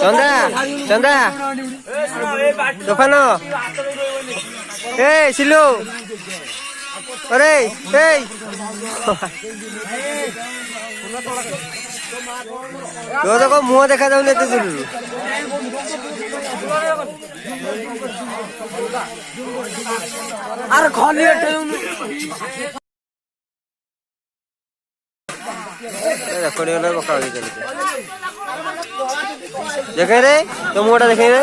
चंदा चंदा तोफान ए सिलु अरे ए तो देखो मुह देखा जाऊन एत दूर अरे खाली देखे रे तो मुहटा देखे रे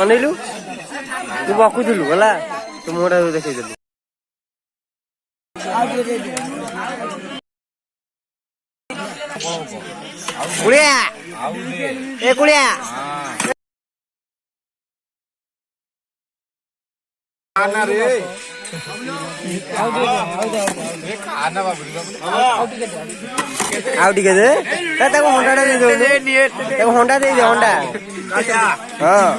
अनिलु तू बकुलु गला तू मुहटा देखे कुड़िया ए कुड़िया आउ टिके दे हंडा हंडा दे हंडा हाँ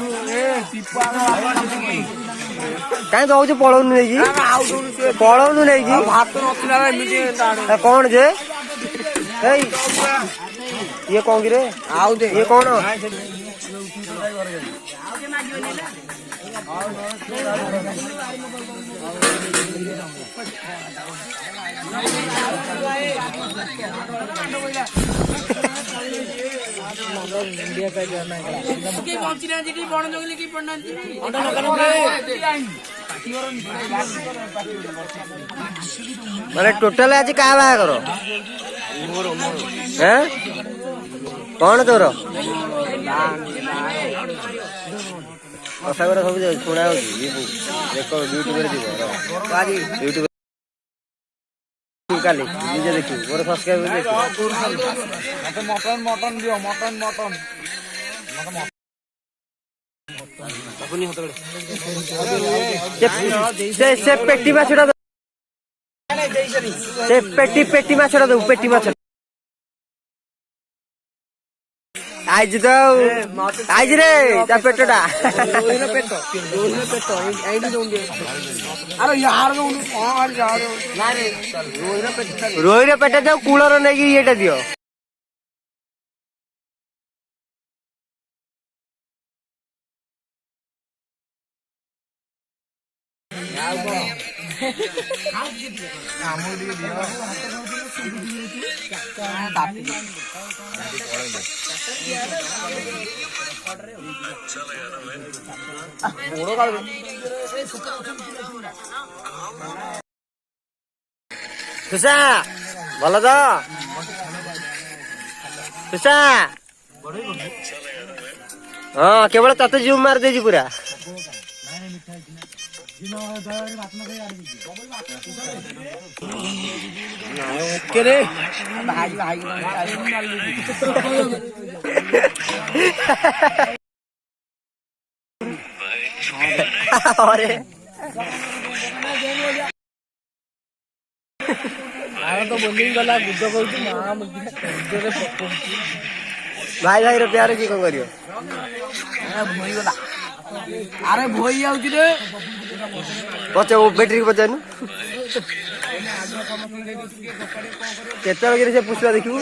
कहीं दौच पलौनु नहीं पलौनु नहीं कौन जे ये कौन कि रे ये कौन मैंने टोटल आज क्या बाहर कौन तोर कथा गुरा सब शुणा यूट्यूब काली निजे देखिए मोर सब्सक्राइब मटन मटन दियो मटन मटन से पेटी माछड़ा से पेटी माछड़ा दो पेटी माछ आज तो आज रे ता पेटटा रोहिर पेट जाओ कूलर नहीं ये दियो खुशा भल तो खुशा हाँ केवल तते जूम मार दे पूरा रे तो बोली गला गुड कहूँ भाई भाई प्यार की कौन करियो अरे भई जाऊँ रे पचा बैटरी पचानु केत से पुष्पा देखू।